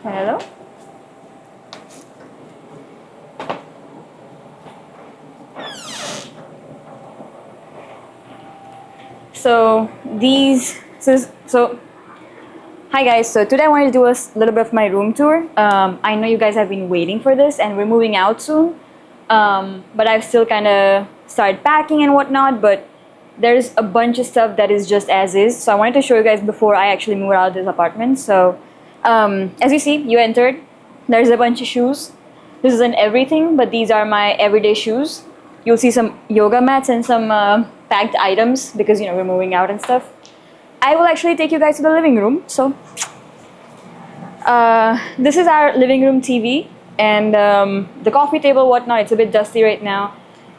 Hello? So hi guys, so today I wanted to do a little bit of my room tour. I know you guys have been waiting for this and we're moving out soon, but I've still kind of started packing and whatnot, but there's a bunch of stuff that is just as is, so I wanted to show you guys before I actually move out of this apartment. So as you see, you entered, there's a bunch of shoes. This isn't everything, but these are my everyday shoes. You'll see some yoga mats and some packed items because we're moving out and stuff. I will actually take you guys to the living room. So this is our living room TV and the coffee table, whatnot. It's a bit dusty right now,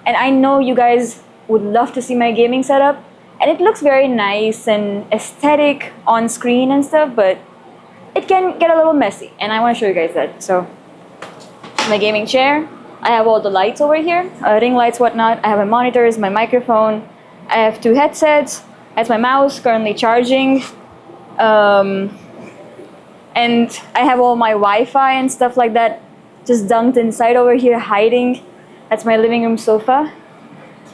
and I know you guys would love to see my gaming setup, and it looks very nice and aesthetic on screen and stuff, but it can get a little messy, and I want to show you guys that. So my gaming chair, I have all the lights over here, ring lights, whatnot. I have my monitors, my microphone, I have 2 headsets, that's my mouse currently charging, and I have all my Wi-Fi and stuff like that just dunked inside over here, hiding. That's my living room sofa,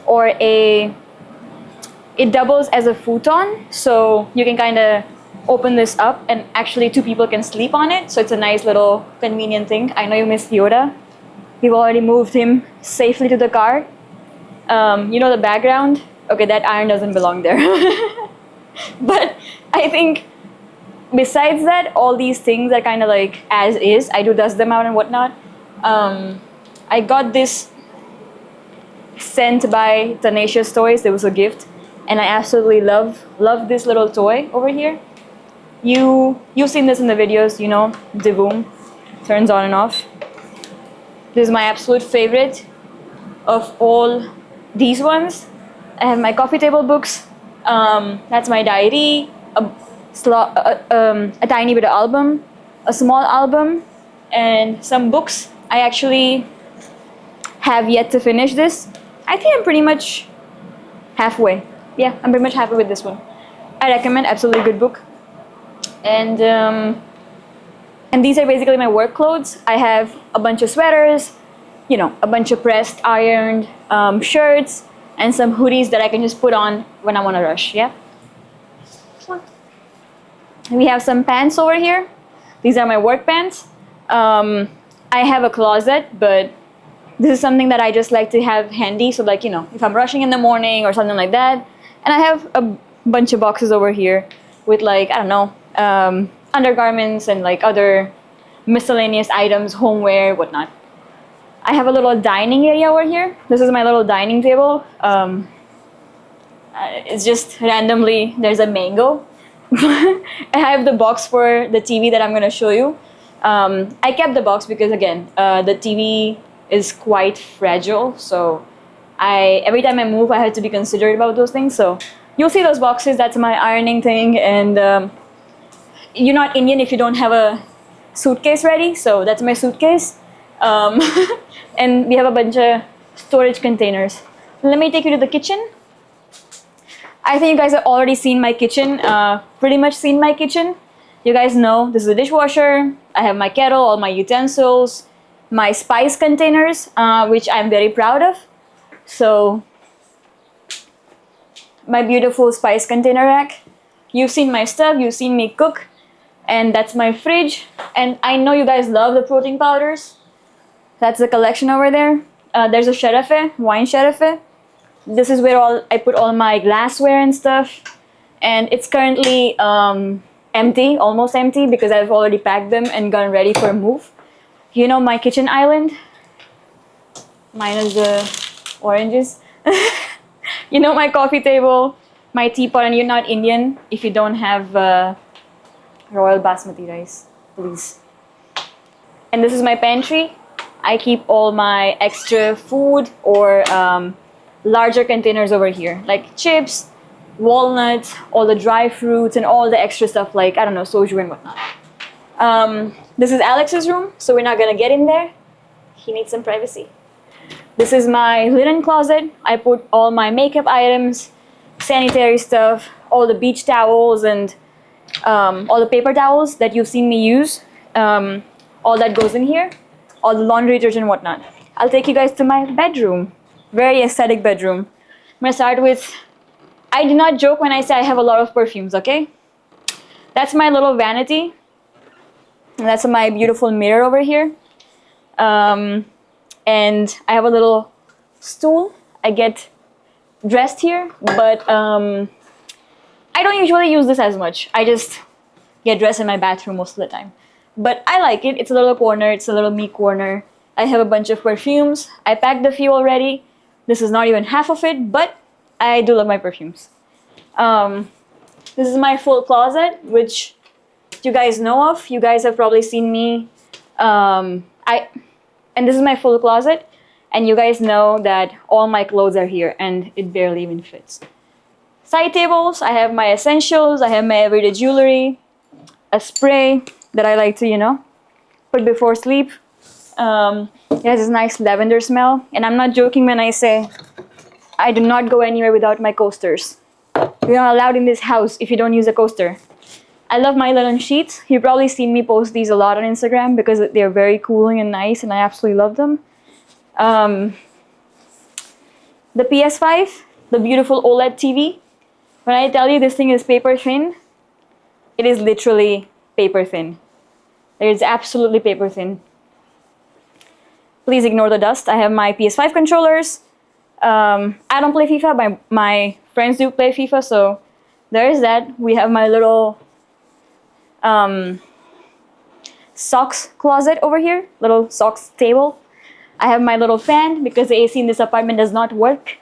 or it doubles as a futon, so you can kind of open this up and actually 2 people can sleep on it, so it's a nice little convenient thing. I know you missed Yoda. We've already moved him safely to the car. The background? Okay, that iron doesn't belong there. But I think besides that, all these things are kind of like as is. I do dust them out and whatnot. I got this sent by Tenacious Toys. It was a gift, and I absolutely love this little toy over here. You've seen this in the videos, the boom turns on and off. This is my absolute favorite of all these ones. I have my coffee table books. That's my diary, a tiny bit of album, a small album, and some books. I actually have yet to finish this. I think I'm pretty much halfway. Yeah, I'm pretty much halfway with this one. I recommend, absolutely good book. And these are basically my work clothes. I have a bunch of sweaters, a bunch of pressed, ironed shirts, and some hoodies that I can just put on when I want to rush, yeah? We have some pants over here. These are my work pants. I have a closet, but this is something that I just like to have handy, so like, if I'm rushing in the morning or something like that. And I have a bunch of boxes over here with like, I don't know, undergarments and like other miscellaneous items, homeware, whatnot. I have a little dining area over here. This is my little dining table. It's just randomly, there's a mango. I have the box for the TV that I'm going to show you. I kept the box because again, the TV is quite fragile, so every time I move, I have to be considerate about those things. So you'll see those boxes. That's my ironing thing, and you're not Indian if you don't have a suitcase ready, so that's my suitcase. And we have a bunch of storage containers. Let me take you to the kitchen. I think you guys have already seen my kitchen, pretty much seen my kitchen. You guys know this is a dishwasher. I have my kettle, all my utensils, my spice containers, which I'm very proud of. So my beautiful spice container rack. You've seen my stuff, you've seen me cook, and that's my fridge. And I know you guys love the protein powders. That's the collection over there. There's a sharafe, wine sharafe. This is where I put all my glassware and stuff. And it's currently empty, almost empty, because I've already packed them and gotten ready for a move. My kitchen island, minus the oranges. My coffee table, my teapot, and you're not Indian if you don't have royal basmati rice, please. And this is my pantry. I keep all my extra food or larger containers over here, like chips, walnuts, all the dry fruits, and all the extra stuff like, I don't know, soju and whatnot. This is Alex's room, so we're not gonna get in there. He needs some privacy. This is my linen closet. I put all my makeup items, sanitary stuff, all the beach towels, and all the paper towels that you've seen me use. all that goes in here, all the laundry detergent and whatnot. I'll take you guys to my bedroom. Very aesthetic bedroom. I'm gonna start with, I do not joke when I say I have a lot of perfumes, okay? That's my little vanity. And that's my beautiful mirror over here. And I have a little stool. I get dressed here, but I don't usually use this as much. I just get dressed in my bathroom most of the time. But I like it. It's a little corner. It's a little me corner. I have a bunch of perfumes. I packed a few already. This is not even half of it, but I do love my perfumes. This is my full closet, which you guys know of. You guys have probably seen me. And this is my full closet. And you guys know that all my clothes are here, and it barely even fits. Side tables, I have my essentials. I have my everyday jewelry. A spray that I like to, you know, put before sleep. It has this nice lavender smell. And I'm not joking when I say I do not go anywhere without my coasters. You're not allowed in this house if you don't use a coaster. I love my linen sheets. You've probably seen me post these a lot on Instagram because they're very cooling and nice, and I absolutely love them. The PS5, the beautiful OLED TV. When I tell you this thing is paper thin, it is literally paper thin. It is absolutely paper thin. Please ignore the dust. I have my PS5 controllers. I don't play FIFA, my friends do play FIFA, so there is that. We have my little socks closet over here, little socks table. I have my little fan because the AC in this apartment does not work.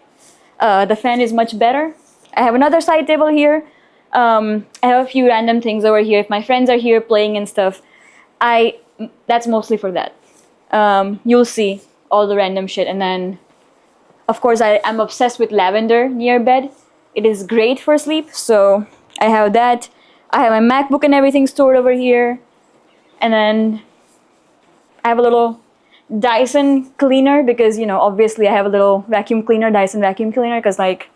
The fan is much better. I have another side table here. I have a few random things over here. If my friends are here playing and stuff, that's mostly for that. You'll see all the random shit. And then, of course, I'm obsessed with lavender near bed. It is great for sleep, so I have that. I have my MacBook and everything stored over here. And then I have a little Dyson cleaner because, you know, obviously I have a little vacuum cleaner, Dyson vacuum cleaner, because, like,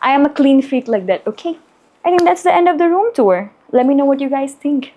I am a clean freak like that, okay? I think that's the end of the room tour. Let me know what you guys think.